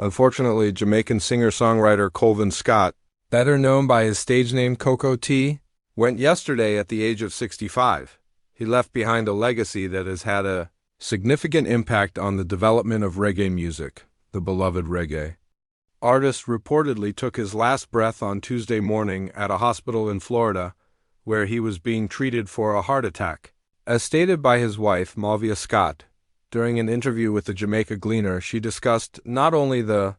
Unfortunately, Jamaican singer-songwriter Colvin Scott, better known by his stage name Coco T, went yesterday at the age of 65. He left behind a legacy that has had a significant impact on the development of reggae music, the beloved reggae. Artist reportedly took his last breath on Tuesday morning at a hospital in Florida, where he was being treated for a heart attack. As stated by his wife, Malvia Scott, during an interview with the Jamaica Gleaner, she discussed not only the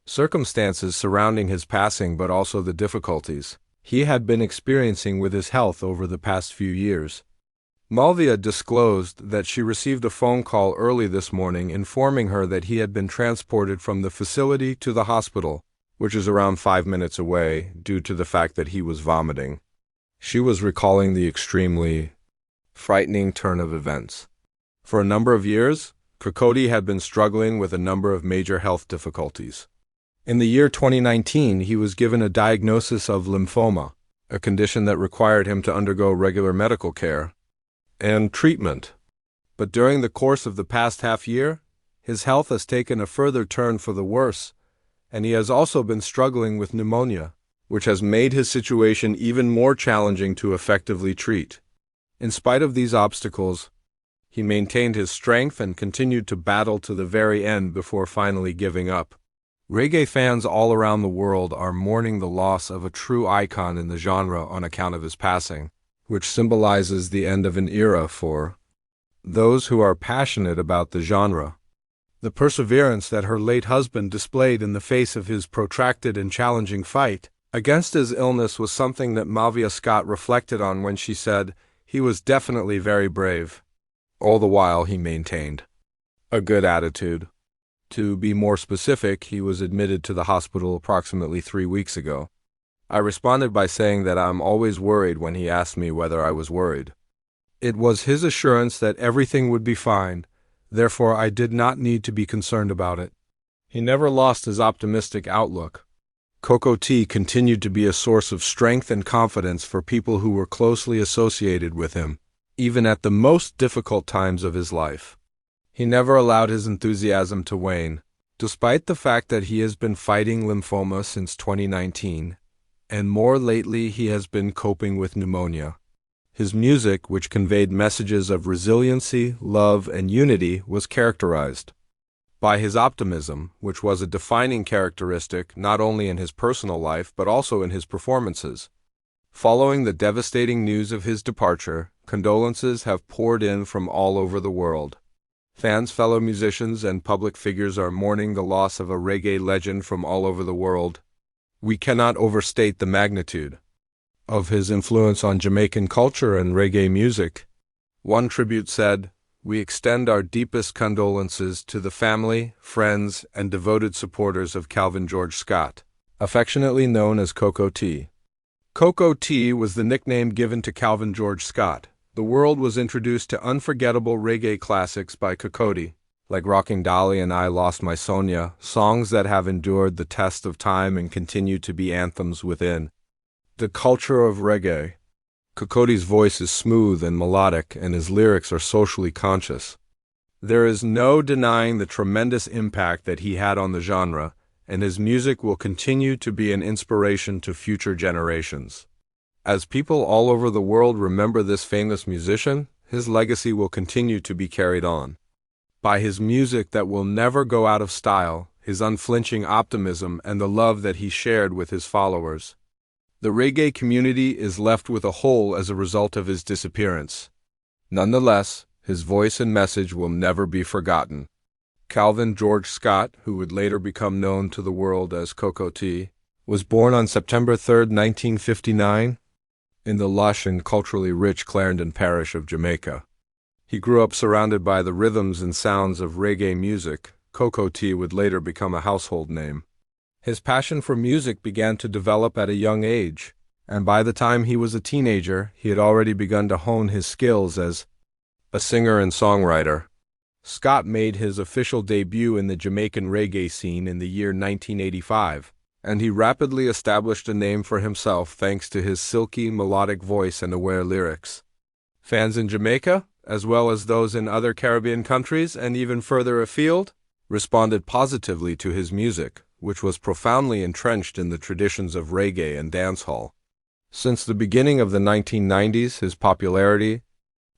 circumstances surrounding his passing but also the difficulties he had been experiencing with his health over the past few years. Malvia disclosed that she received a phone call early this morning informing her that he had been transported from the facility to the hospital, which is around 5 minutes away, due to the fact that he was vomiting. She was recalling the extremely frightening turn of events. For a number of years, Cocotti had been struggling with a number of major health difficulties. In the year 2019, he was given a diagnosis of lymphoma, a condition that required him to undergo regular medical care and treatment. But during the course of the past half year, his health has taken a further turn for the worse, and he has also been struggling with pneumonia, which has made his situation even more challenging to effectively treat. In spite of these obstacles, he maintained his strength and continued to battle to the very end before finally giving up. Reggae fans all around the world are mourning the loss of a true icon in the genre on account of his passing, which symbolizes the end of an era for those who are passionate about the genre. The perseverance that her late husband displayed in the face of his protracted and challenging fight against his illness was something that Malvia Scott reflected on when she said, "He was definitely very brave." All the while he maintained a good attitude. To be more specific, he was admitted to the hospital approximately 3 weeks ago. I responded by saying that I'm always worried when he asked me whether I was worried. It was his assurance that everything would be fine, therefore I did not need to be concerned about it. He never lost his optimistic outlook. Coco T continued to be a source of strength and confidence for people who were closely associated with him, even at the most difficult times of his life. He never allowed his enthusiasm to wane, despite the fact that he has been fighting lymphoma since 2019, and more lately he has been coping with pneumonia. His music, which conveyed messages of resiliency, love, and unity, was characterized by his optimism, which was a defining characteristic not only in his personal life but also in his performances. Following the devastating news of his departure, condolences have poured in from all over the world. Fans, fellow musicians, and public figures are mourning the loss of a reggae legend from all over the world. We cannot overstate the magnitude of his influence on Jamaican culture and reggae music. One tribute said, "We extend our deepest condolences to the family, friends, and devoted supporters of Calvin George Scott, affectionately known as Coco T." Coco T was the nickname given to Calvin George Scott. The world was introduced to unforgettable reggae classics by Cocotti, like Rocking Dolly and I Lost My Sonia, songs that have endured the test of time and continue to be anthems within the culture of reggae. Cocotti's voice is smooth and melodic, and his lyrics are socially conscious. There is no denying the tremendous impact that he had on the genre, and his music will continue to be an inspiration to future generations. As people all over the world remember this famous musician, his legacy will continue to be carried on by his music that will never go out of style, his unflinching optimism, and the love that he shared with his followers. The reggae community is left with a hole as a result of his disappearance. Nonetheless, his voice and message will never be forgotten. Calvin George Scott, who would later become known to the world as Coco T, was born on September 3, 1959, in the lush and culturally rich Clarendon parish of Jamaica. He grew up surrounded by the rhythms and sounds of reggae music. Coco T would later become a household name. His passion for music began to develop at a young age, and by the time he was a teenager, he had already begun to hone his skills as a singer and songwriter. Scott made his official debut in the Jamaican reggae scene in the year 1985, and he rapidly established a name for himself thanks to his silky, melodic voice and aware lyrics. Fans in Jamaica, as well as those in other Caribbean countries and even further afield, responded positively to his music, which was profoundly entrenched in the traditions of reggae and dancehall. Since the beginning of the 1990s, his popularity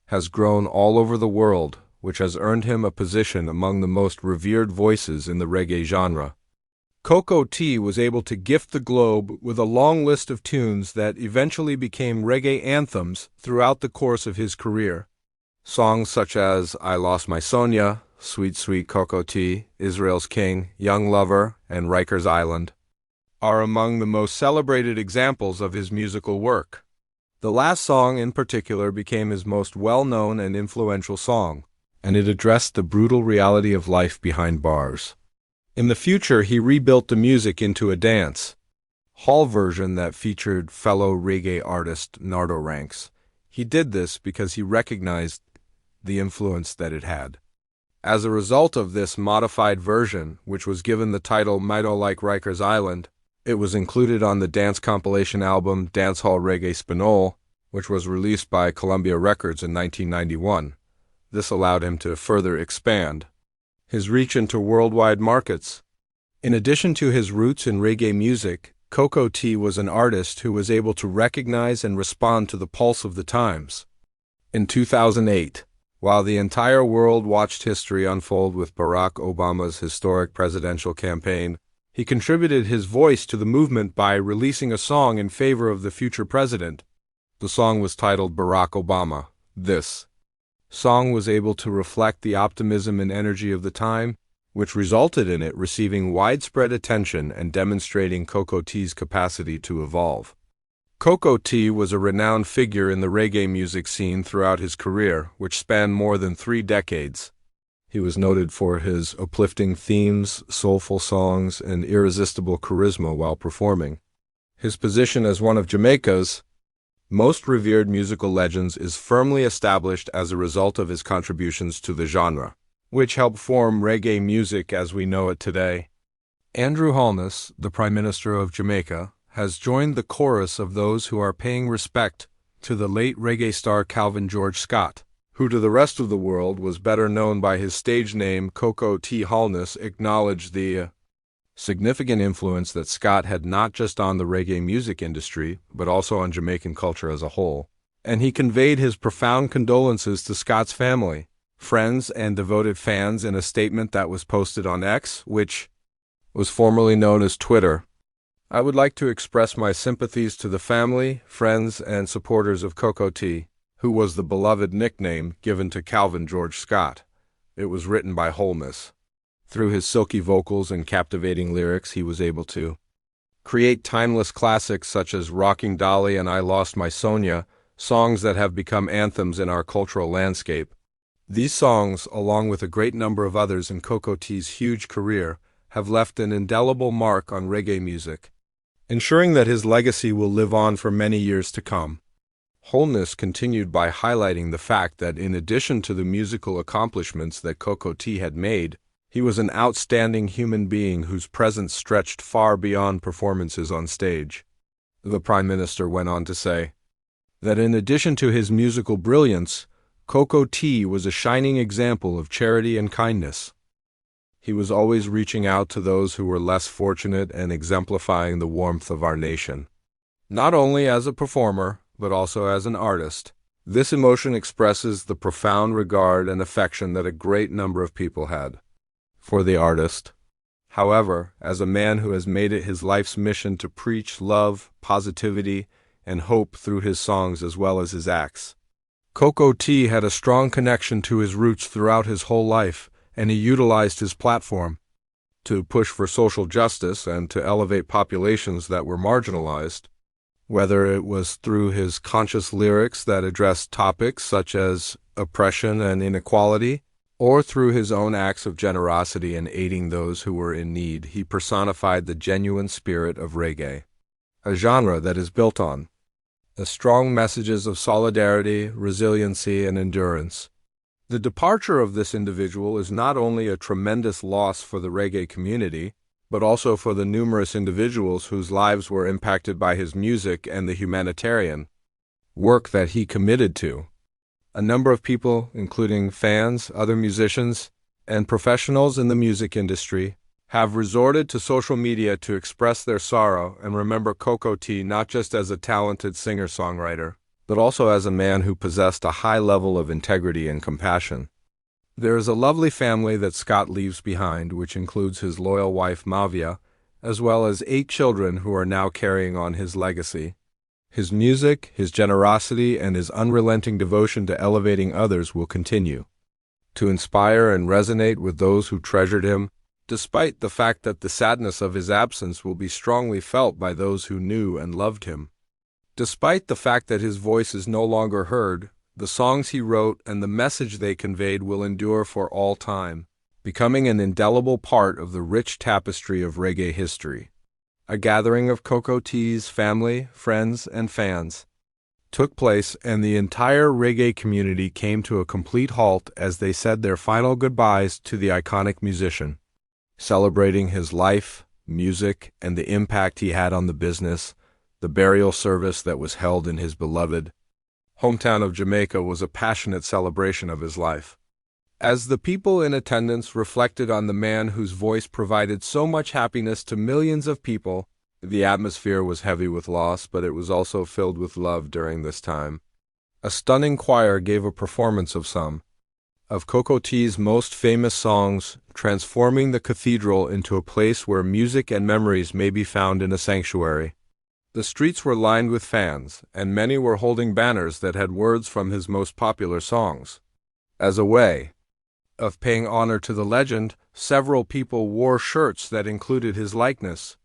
has grown all over the world, which has earned him a position among the most revered voices in the reggae genre. Coco T was able to gift the globe with a long list of tunes that eventually became reggae anthems throughout the course of his career. Songs such as I Lost My Sonia, Sweet Sweet Coco T, Israel's King, Young Lover, and Rikers Island are among the most celebrated examples of his musical work. The last song in particular became his most well-known and influential song, and it addressed the brutal reality of life behind bars. In the future, he rebuilt the music into a dance hall version that featured fellow reggae artist Nardo Ranks. He did this because he recognized the influence that it had. As a result of this modified version, which was given the title Mido Like Rikers Island, it was included on the dance compilation album Dancehall Reggae Spinol, which was released by Columbia Records in 1991. This allowed him to further expand his reach into worldwide markets. In addition to his roots in reggae music, Coco T was an artist who was able to recognize and respond to the pulse of the times. In 2008, while the entire world watched history unfold with Barack Obama's historic presidential campaign, he contributed his voice to the movement by releasing a song in favor of the future president. The song was titled Barack Obama. This song was able to reflect the optimism and energy of the time, which resulted in it receiving widespread attention and demonstrating Coco T's capacity to evolve. Coco T was a renowned figure in the reggae music scene throughout his career, which spanned more than 3 decades. He was noted for his uplifting themes, soulful songs, and irresistible charisma while performing. His position as one of Jamaica's most revered musical legends is firmly established as a result of his contributions to the genre, which helped form reggae music as we know it today. Andrew Holness, the Prime Minister of Jamaica, has joined the chorus of those who are paying respect to the late reggae star Calvin George Scott, who to the rest of the world was better known by his stage name Coco T. Holness, acknowledged the significant influence that Scott had not just on the reggae music industry, but also on Jamaican culture as a whole, and he conveyed his profound condolences to Scott's family, friends, and devoted fans in a statement that was posted on X, which was formerly known as Twitter. I would like to express my sympathies to the family, friends, and supporters of Coco T, who was the beloved nickname given to Calvin George Scott. It was written by Holness. Through his silky vocals and captivating lyrics, he was able to create timeless classics such as Rocking Dolly and I Lost My Sonia, songs that have become anthems in our cultural landscape. These songs, along with a great number of others in Coco T's huge career, have left an indelible mark on reggae music, ensuring that his legacy will live on for many years to come. Holness continued by highlighting the fact that in addition to the musical accomplishments that Coco T had made, he was an outstanding human being whose presence stretched far beyond performances on stage. The Prime Minister went on to say that in addition to his musical brilliance, Coco T was a shining example of charity and kindness. He was always reaching out to those who were less fortunate and exemplifying the warmth of our nation. Not only as a performer, but also as an artist, this emotion expresses the profound regard and affection that a great number of people had for the artist. However, as a man who has made it his life's mission to preach love, positivity, and hope through his songs as well as his acts, Coco T had a strong connection to his roots throughout his whole life, and he utilized his platform to push for social justice and to elevate populations that were marginalized, whether it was through his conscious lyrics that addressed topics such as oppression and inequality, or through his own acts of generosity and aiding those who were in need. He personified the genuine spirit of reggae, a genre that is built on the strong messages of solidarity, resiliency, and endurance. The departure of this individual is not only a tremendous loss for the reggae community, but also for the numerous individuals whose lives were impacted by his music and the humanitarian work that he committed to. A number of people, including fans, other musicians, and professionals in the music industry have resorted to social media to express their sorrow and remember Cocoa Tea not just as a talented singer-songwriter, but also as a man who possessed a high level of integrity and compassion. There is a lovely family that Scott leaves behind, which includes his loyal wife Mavia, as well as 8 children who are now carrying on his legacy. His music, his generosity, and his unrelenting devotion to elevating others will continue to inspire and resonate with those who treasured him, despite the fact that the sadness of his absence will be strongly felt by those who knew and loved him. Despite the fact that his voice is no longer heard, the songs he wrote and the message they conveyed will endure for all time, becoming an indelible part of the rich tapestry of reggae history. A gathering of Cocoa Tea's family, friends, and fans took place, and the entire reggae community came to a complete halt as they said their final goodbyes to the iconic musician, celebrating his life, music, and the impact he had on the business. The burial service that was held in his beloved hometown of Jamaica was a passionate celebration of his life. As the people in attendance reflected on the man whose voice provided so much happiness to millions of people, the atmosphere was heavy with loss, but it was also filled with love during this time. A stunning choir gave a performance of some of Cocoa Tea's most famous songs, transforming the cathedral into a place where music and memories may be found in a sanctuary. The streets were lined with fans, and many were holding banners that had words from his most popular songs. As a way of paying honor to the legend, several people wore shirts that included his likeness.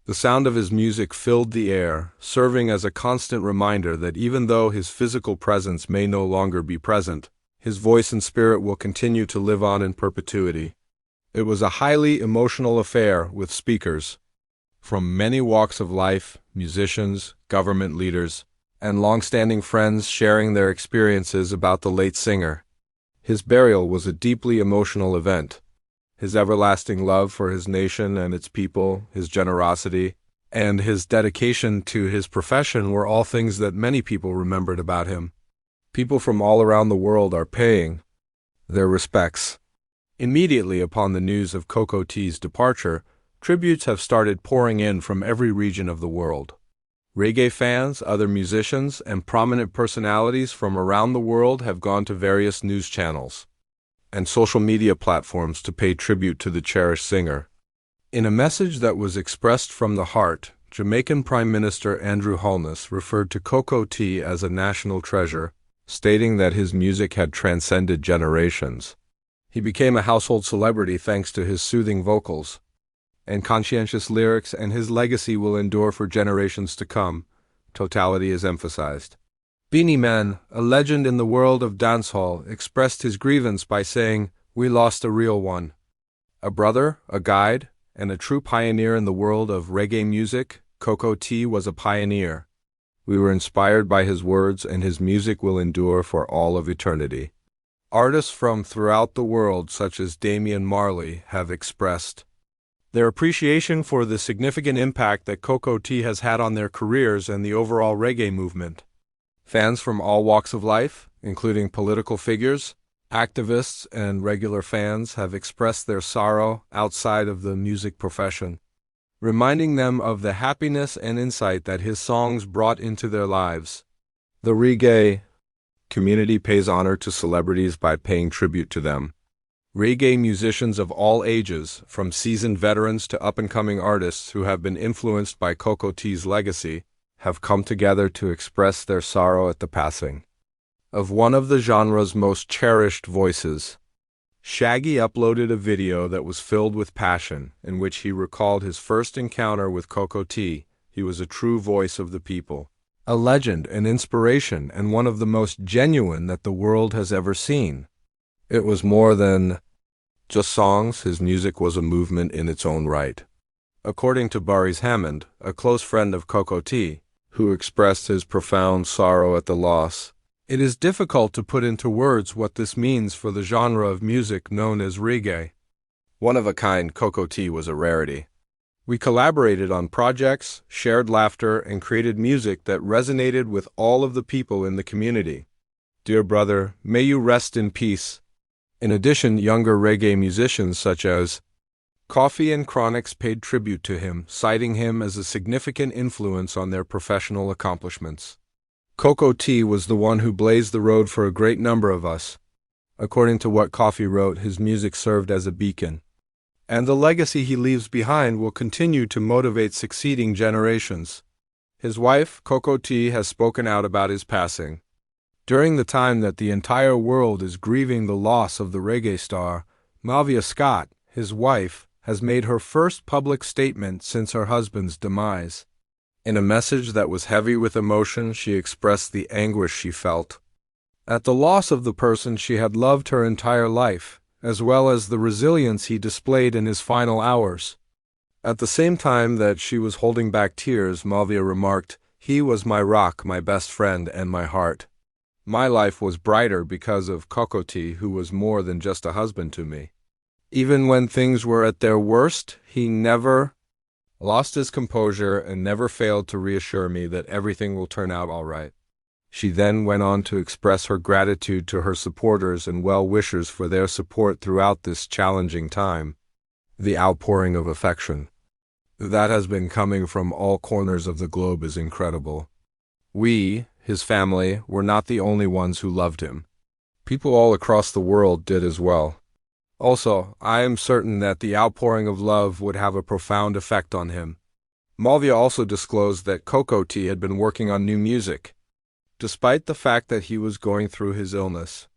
The sound of his music filled the air, serving as a constant reminder that even though his physical presence may no longer be present, his voice and spirit will continue to live on in perpetuity. It was a highly emotional affair with speakers from many walks of life, musicians, government leaders, and long-standing friends sharing their experiences about the late singer. His burial was a deeply emotional event. His everlasting love for his nation and its people, his generosity, and his dedication to his profession were all things that many people remembered about him. People from all around the world are paying their respects. Immediately upon the news of Cocoa Tea's departure, tributes have started pouring in from every region of the world. Reggae fans, other musicians, and prominent personalities from around the world have gone to various news channels and social media platforms to pay tribute to the cherished singer. In a message that was expressed from the heart, Jamaican Prime Minister Andrew Holness referred to Cocoa Tea as a national treasure, stating that his music had transcended generations. He became a household celebrity thanks to his soothing vocals and conscientious lyrics, and his legacy will endure for generations to come. Totality is emphasized. Beanie Man, a legend in the world of dancehall, expressed his grievance by saying, "We lost a real one. A brother, a guide, and a true pioneer in the world of reggae music. Cocoa Tea was a pioneer. We were inspired by his words, and his music will endure for all of eternity." Artists from throughout the world, such as Damian Marley, have expressed their appreciation for the significant impact that Cocoa Tea has had on their careers and the overall reggae movement. Fans from all walks of life, including political figures, activists, and regular fans, have expressed their sorrow outside of the music profession, reminding them of the happiness and insight that his songs brought into their lives. The reggae community pays honor to celebrities by paying tribute to them. Reggae musicians of all ages, from seasoned veterans to up-and-coming artists who have been influenced by Cocoa Tea's legacy, have come together to express their sorrow at the passing of one of the genre's most cherished voices. Shaggy uploaded a video that was filled with passion, in which he recalled his first encounter with Cocoa Tea. He was a true voice of the people, a legend, an inspiration, and one of the most genuine that the world has ever seen. It was more than just songs. His music was a movement in its own right. According to Boris Hammond, a close friend of Cocoa Tea, who expressed his profound sorrow at the loss, "It is difficult to put into words what this means for the genre of music known as reggae. One of a kind, Cocoa Tea was a rarity. We collaborated on projects, shared laughter, and created music that resonated with all of the people in the community. Dear brother, may you rest in peace. In addition, younger reggae musicians such as Coffee and Chronix paid tribute to him, citing him as a significant influence on their professional accomplishments. Cocoa Tea was the one who blazed the road for a great number of us. According to what Coffee wrote, his music served as a beacon, and the legacy he leaves behind will continue to motivate succeeding generations. His wife, Cocoa Tea, has spoken out about his passing. During the time that the entire world is grieving the loss of the reggae star, Malvia Scott, his wife, has made her first public statement since her husband's demise. In a message that was heavy with emotion, she expressed the anguish she felt at the loss of the person she had loved her entire life, as well as the resilience he displayed in his final hours. At the same time that she was holding back tears, Malvia remarked, "He was my rock, my best friend, and my heart. My life was brighter because of Cocoa Tea, who was more than just a husband to me. Even when things were at their worst, he never lost his composure and never failed to reassure me that everything will turn out all right." She then went on to express her gratitude to her supporters and well-wishers for their support throughout this challenging time. The outpouring of affection that has been coming from all corners of the globe is incredible. We, his family, were not the only ones who loved him. People all across the world did as well. Also, I am certain that the outpouring of love would have a profound effect on him. Malvia also disclosed that Cocoa Tea had been working on new music. Despite the fact that he was going through his illness,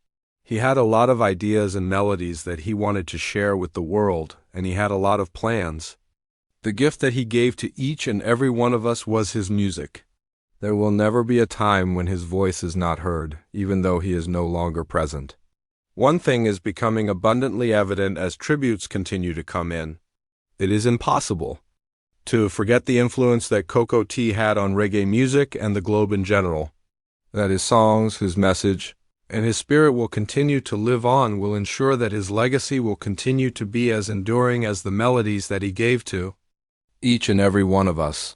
he had a lot of ideas and melodies that he wanted to share with the world, and he had a lot of plans. The gift that he gave to each and every one of us was his music. There will never be a time when his voice is not heard, even though he is no longer present. One thing is becoming abundantly evident as tributes continue to come in. It is impossible to forget the influence that Cocoa Tea had on reggae music and the globe in general. That his songs, his message, and his spirit will continue to live on will ensure that his legacy will continue to be as enduring as the melodies that he gave to each and every one of us.